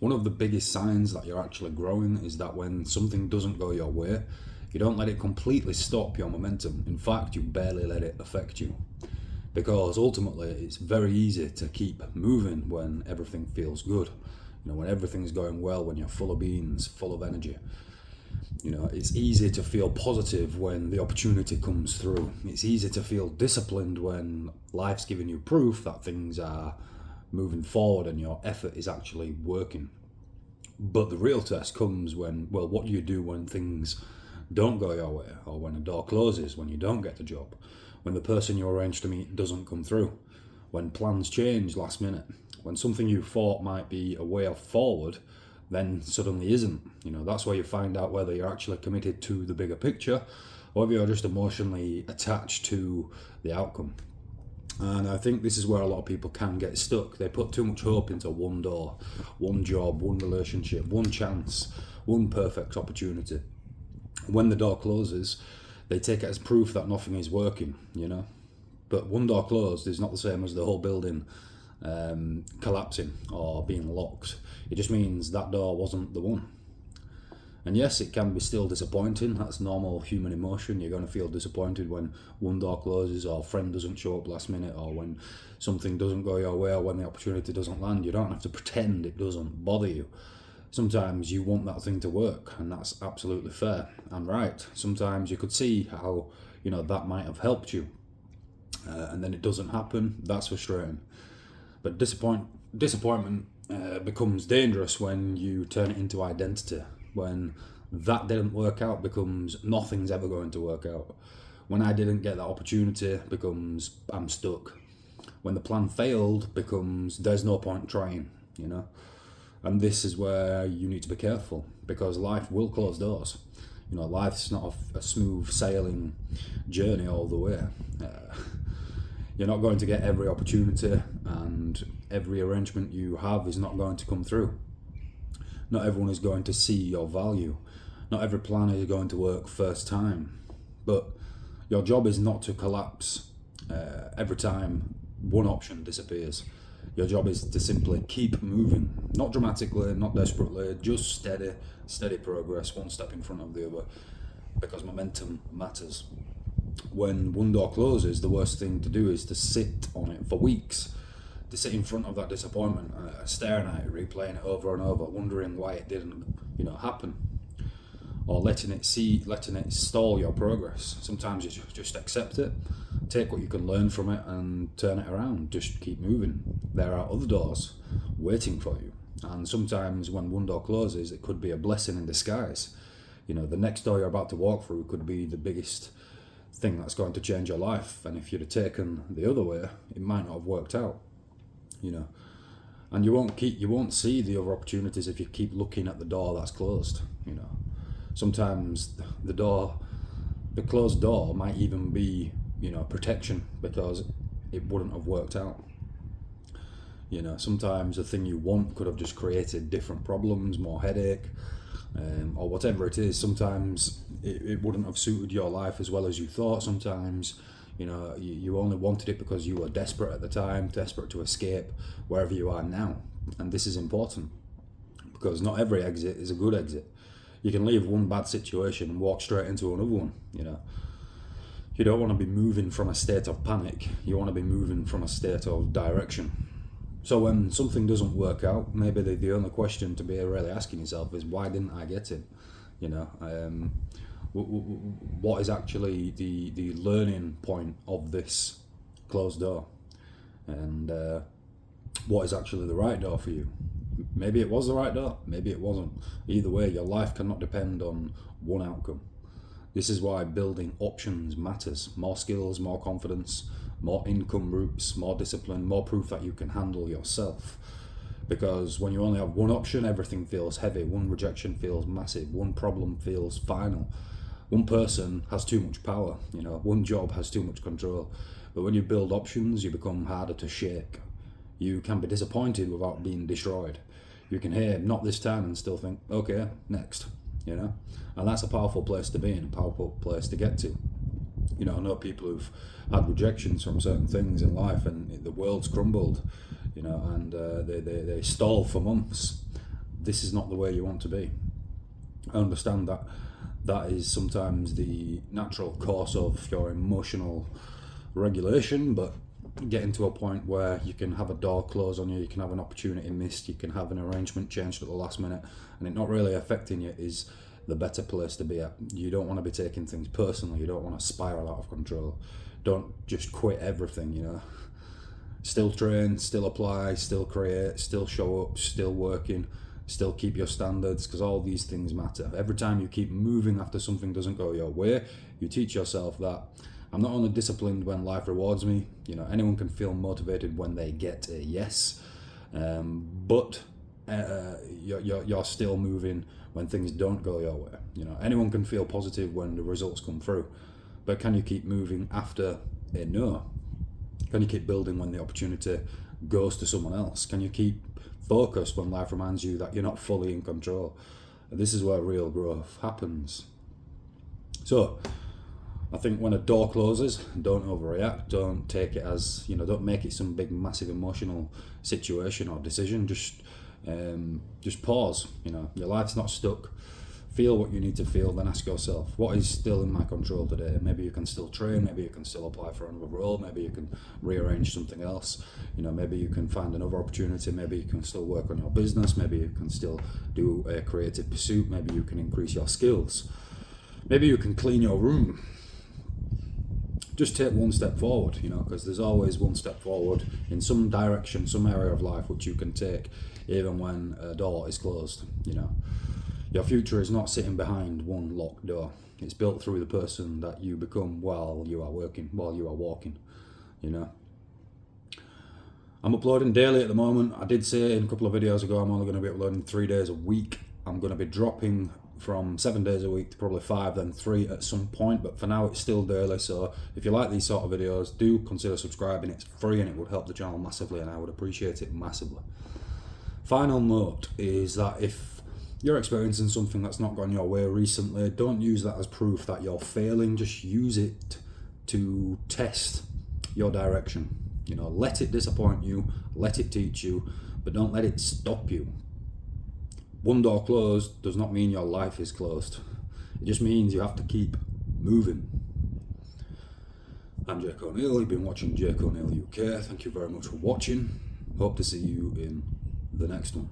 One of the biggest signs that you're actually growing is that when something doesn't go your way, you don't let it completely stop your momentum. In fact, you barely let it affect you. Because ultimately, it's very easy to keep moving when everything feels good. When everything's going well, when you're full of beans, full of energy. It's easy to feel positive when the opportunity comes through. It's easy to feel disciplined when life's giving you proof that things are moving forward and your effort is actually working. But the real test comes when, what do you do when things don't go your way, or when a door closes, when you don't get the job, when the person you arranged to meet doesn't come through, when plans change last minute, when something you thought might be a way forward then suddenly isn't. That's where you find out whether you're actually committed to the bigger picture or if you're just emotionally attached to the outcome. And I think this is where a lot of people can get stuck. They put too much hope into one door, one job, one relationship, one chance, one perfect opportunity. When the door closes, they take it as proof that nothing is working, But one door closed is not the same as the whole building collapsing or being locked. It just means that door wasn't the one. And yes, it can be still disappointing. That's normal human emotion. You're going to feel disappointed when one door closes, or a friend doesn't show up last minute, or when something doesn't go your way, or when the opportunity doesn't land. You don't have to pretend it doesn't bother you. Sometimes you want that thing to work, and that's absolutely fair and right. Sometimes you could see how that might have helped you, and then it doesn't happen. That's frustrating. But disappointment becomes dangerous when you turn it into identity. When that didn't work out becomes nothing's ever going to work out. When I didn't get that opportunity becomes I'm stuck. When the plan failed becomes there's no point trying, And this is where you need to be careful, because life will close doors. Life's not a smooth sailing journey all the way. You're not going to get every opportunity, and every arrangement you have is not going to come through. Not everyone is going to see your value. Not every plan is going to work first time. But your job is not to collapse every time one option disappears. Your job is to simply keep moving. Not dramatically, not desperately, just steady progress, one step in front of the other, because momentum matters. When one door closes, the worst thing to do is to sit on it for weeks, to sit in front of that disappointment, staring at it, replaying it over and over, wondering why it didn't, happen, or letting it stall your progress. Sometimes you just accept it, take what you can learn from it, and turn it around. Just keep moving. There are other doors waiting for you, and sometimes when one door closes, it could be a blessing in disguise. The next door you're about to walk through could be the biggest thing that's going to change your life, and if you'd have taken the other way, it might not have worked out. And you won't see the other opportunities if you keep looking at the door that's closed. Sometimes the closed door might even be protection, because it wouldn't have worked out. Sometimes the thing you want could have just created different problems, more headache, or whatever it is. Sometimes it wouldn't have suited your life as well as you thought. Sometimes you only wanted it because you were desperate at the time, desperate to escape wherever you are now. And this is important, because not every exit is a good exit. You can leave one bad situation and walk straight into another one. You don't want to be moving from a state of panic. You want to be moving from a state of direction. So when something doesn't work out, maybe the only question to be really asking yourself is, why didn't I get it? What is actually the learning point of this closed door? And what is actually the right door for you? Maybe it was the right door, maybe it wasn't. Either way, your life cannot depend on one outcome. This is why building options matters. More skills, more confidence, more income routes, more discipline, more proof that you can handle yourself. Because when you only have one option, everything feels heavy. One rejection feels massive. One problem feels final. One person has too much power. One job has too much control. But when you build options, you become harder to shake. You can be disappointed without being destroyed. You can hear "not this time" and still think, okay, next. And that's a powerful place to be in, a powerful place to get to. I know people who've had rejections from certain things in life, and the world's crumbled, and they stall for months, this is not the way you want to be. I understand that that is sometimes the natural course of your emotional regulation, but getting to a point where you can have a door close on you, you can have an opportunity missed, you can have an arrangement changed at the last minute, and it not really affecting you is the better place to be at. You don't want to be taking things personally, you don't want to spiral out of control. Don't just quit everything, you know. Still train, still apply, still create, still show up, still working, still keep your standards, because all these things matter. Every time you keep moving after something doesn't go your way, you teach yourself that I'm not only disciplined when life rewards me. You know, anyone can feel motivated when they get a yes, but you're still moving when things don't go your way. You know, anyone can feel positive when the results come through, but can you keep moving after a no? Can you keep building when the opportunity goes to someone else? Can you keep focused when life reminds you that you're not fully in control? And this is where real growth happens. So I think when a door closes, don't overreact. Don't take it as, you know, don't make it some big, massive emotional situation or decision. Just pause. You know, your life's not stuck. Feel what you need to feel, then ask yourself, what is still in my control today? Maybe you can still train, maybe you can still apply for another role, maybe you can rearrange something else, you know, maybe you can find another opportunity, maybe you can still work on your business, maybe you can still do a creative pursuit, maybe you can increase your skills, maybe you can clean your room. Just take one step forward, you know, because there's always one step forward in some direction, some area of life which you can take, even when a door is closed, you know. Your future is not sitting behind one locked door. It's built through the person that you become while you are working, while you are walking, you know. I'm uploading daily at the moment. I did say in a couple of videos ago I'm only going to be uploading 3 days a week. I'm going to be dropping from 7 days a week to probably 5, then 3 at some point, but for now it's still daily. So if you like these sort of videos, do consider subscribing. It's free and it would help the channel massively, and I would appreciate it massively. Final note is that if you're experiencing something that's not gone your way recently, don't use that as proof that you're failing. Just use it to test your direction. You know, let it disappoint you, let it teach you, but don't let it stop you. One door closed does not mean your life is closed. It just means you have to keep moving. I'm Jake O'Neill. You've been watching Jake O'Neill UK. Thank you very much for watching. Hope to see you in the next one.